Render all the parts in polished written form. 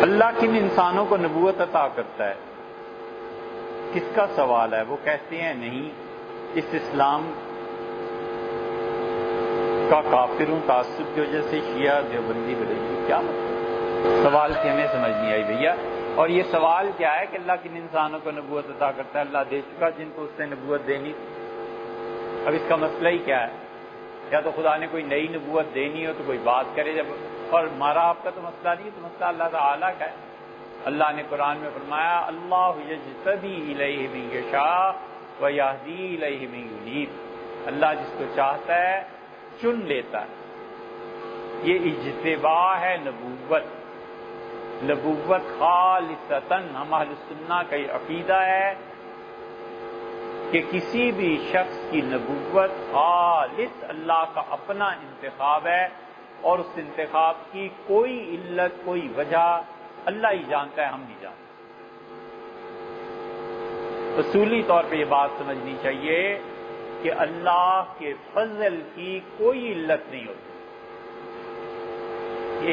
اللہ کن انسانوں کو نبوت عطا کرتا ہے؟ کس کا سوال ہے؟ وہ کہتے ہیں نہیں، اس اسلام کا کافروں تعصب کی وجہ سے شیعہ دیوبندی بریلوی، کیا مطلب؟ سوال کی ہمیں سمجھ نہیں آئی بھیا۔ اور یہ سوال کیا ہے کہ اللہ کن انسانوں کو نبوت عطا کرتا ہے؟ اللہ دے چکا جن کو اس نے نبوت دینی تھی۔ اب اس کا مسئلہ ہی کیا ہے؟ یا تو خدا نے کوئی نئی نبوت دینی ہو تو کوئی بات کرے، جب اور ہمارا آپ کا تو مسئلہ نہیں، تو مسئلہ اللہ تعالیٰ کا ہے۔ اللہ نے قرآن میں فرمایا اللہ یجتبی الیہ من یشاء ویہدی الیہ من ینیب، اللہ جس کو چاہتا ہے چن لیتا ہے۔ یہ اجتباء ہے نبوت، نبوت خالصتاً ہم اہل سنہ کا یہ عقیدہ ہے کہ کسی بھی شخص کی نبوت خالص اللہ کا اپنا انتخاب ہے، اور اس انتخاب کی کوئی علت کوئی وجہ اللہ ہی جانتا ہے، ہم نہیں جانتے۔ اصولی طور پہ یہ بات سمجھنی چاہیے کہ اللہ کے فضل کی کوئی علت نہیں ہوتی۔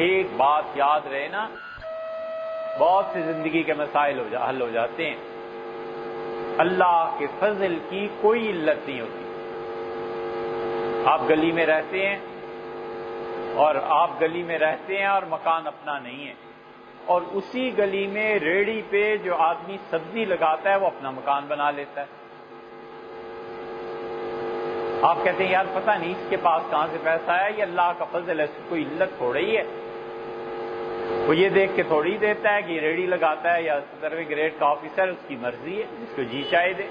ایک بات یاد رہے نا، بہت سے زندگی کے مسائل حل ہو جاتے ہیں۔ اللہ کے فضل کی کوئی علت نہیں ہوتی۔ آپ گلی میں رہتے ہیں اور مکان اپنا نہیں ہے، اور اسی گلی میں ریڑھی پہ جو آدمی سبزی لگاتا ہے وہ اپنا مکان بنا لیتا ہے۔ آپ کہتے ہیں یار پتہ نہیں اس کے پاس کہاں سے پیسہ ہے، یہ اللہ کا فضل ہے، اس کی کوئی علت تھوڑی ہے۔ وہ یہ دیکھ کے تھوڑی دیتا ہے کہ یہ ریڑھی لگاتا ہے یا سروے گریڈ کا آفیسر، اس کی مرضی ہے، جس کو جی چاہے دے۔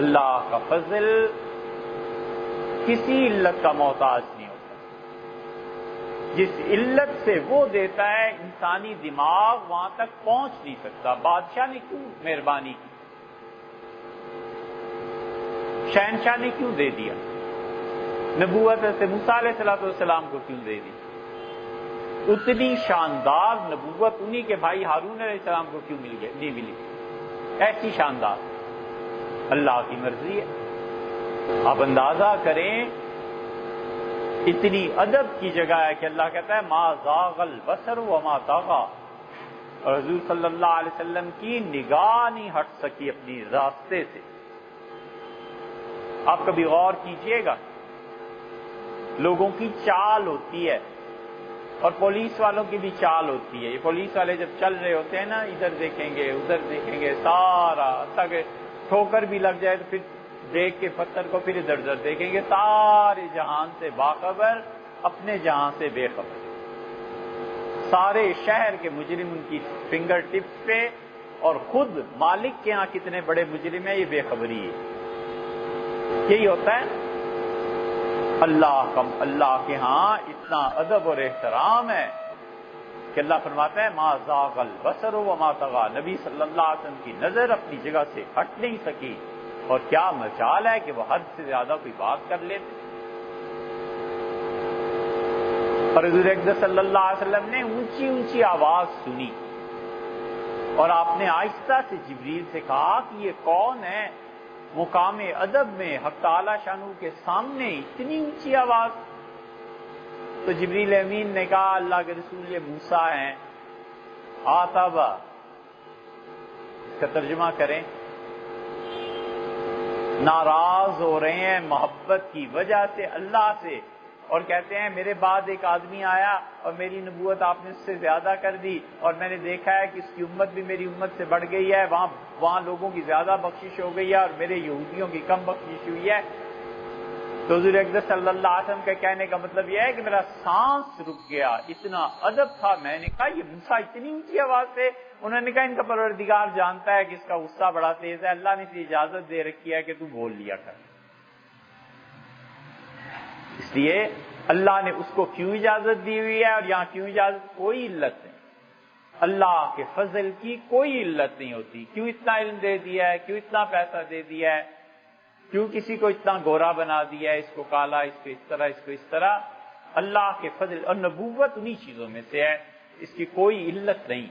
اللہ کا فضل کسی علت کا محتاج نہیں ہوتا۔ جس علت سے وہ دیتا ہے انسانی دماغ وہاں تک پہنچ نہیں سکتا۔ بادشاہ نے کیوں مہربانی کی؟ شہنشاہ نے کیوں دے دیا؟ نبوت سے موسیٰ علیہ السلام کو کیوں دے دی؟ اتنی شاندار نبوت انہی کے بھائی ہارون علیہ السلام کو کیوں نہیں ملی؟ ایسی شاندار، اللہ کی مرضی ہے۔ آپ اندازہ کریں اتنی ادب کی جگہ ہے کہ اللہ کہتا ہے ما زاغ البصر وما طغى، اور حضور صلی اللہ علیہ وسلم کی نگاہ نہیں ہٹ سکی اپنی راستے سے۔ آپ کبھی غور کیجئے گا، لوگوں کی چال ہوتی ہے اور پولیس والوں کی بھی چال ہوتی ہے۔ یہ پولیس والے جب چل رہے ہوتے ہیں نا، ادھر دیکھیں گے ادھر دیکھیں گے، سارا تک ٹھوکر بھی لگ جائے تو پھر دیکھ کے پتھر کو پھر ادھر ادھر دیکھیں گے، سارے جہان سے باخبر، اپنے جہان سے بے خبر۔ سارے شہر کے مجرم ان کی فنگر ٹپس پہ، اور خود مالک کے ہاں کتنے بڑے مجرم ہیں یہ بے خبری ہے۔ یہی ہوتا ہے اللہ کے ہاں اتنا ادب اور احترام ہے کہ اللہ فرماتا ہے ما زاغ البصر وما طغى، نبی صلی اللہ علیہ وسلم کی نظر اپنی جگہ سے ہٹ نہیں سکی، اور کیا مجال ہے کہ وہ حد سے زیادہ کوئی بات کر لیتے۔ اور حضور اقدس صلی اللہ علیہ وسلم نے اونچی اونچی آواز سنی، اور آپ نے آہستہ سے جبریل سے کہا کہ یہ کون ہے؟ مقام ادب میں حق تعالی شانہ کے سامنے اتنی اونچی آواز؟ تو جبریل امین نے کہا اللہ کے رسول یہ موسیٰ ہیں۔ آتابا، اس کا ترجمہ کریں، ناراض ہو رہے ہیں محبت کی وجہ سے اللہ سے، اور کہتے ہیں میرے بعد ایک آدمی آیا اور میری نبوت آپ نے اس سے زیادہ کر دی، اور میں نے دیکھا ہے کہ اس کی امت بھی میری امت سے بڑھ گئی ہے، وہاں لوگوں کی زیادہ بخشش ہو گئی ہے اور میرے یہودیوں کی کم بخشش ہوئی ہے۔ تو حضور اقدس صلی اللہ علیہ وسلم کے کہنے کا مطلب یہ ہے کہ میرا سانس رک گیا، اتنا ادب تھا۔ میں نے کہا یہ موسیٰ اتنی اونچی آواز سے؟ انہوں نے کہا ان کا پروردگار جانتا ہے کہ اس کا غصہ بڑا تیز ہے، اللہ نے اسے اجازت دے رکھی ہے کہ تو بول لیا کر۔ اس لیے اللہ نے اس کو کیوں اجازت دی ہوئی ہے، اور یہاں کیوں اجازت؟ کوئی علت نہیں۔ اللہ کے فضل کی کوئی علت نہیں ہوتی۔ کیوں اتنا علم دے دیا ہے، کیوں اتنا پیسہ دے دیا ہے، کیوں کسی کو اتنا گورا بنا دیا ہے، اس کو کالا، اس کو اس طرح، اس کو اس طرح؟ اللہ کے فضل، اور نبوت انہی چیزوں میں سے ہے، اس کی کوئی علت نہیں۔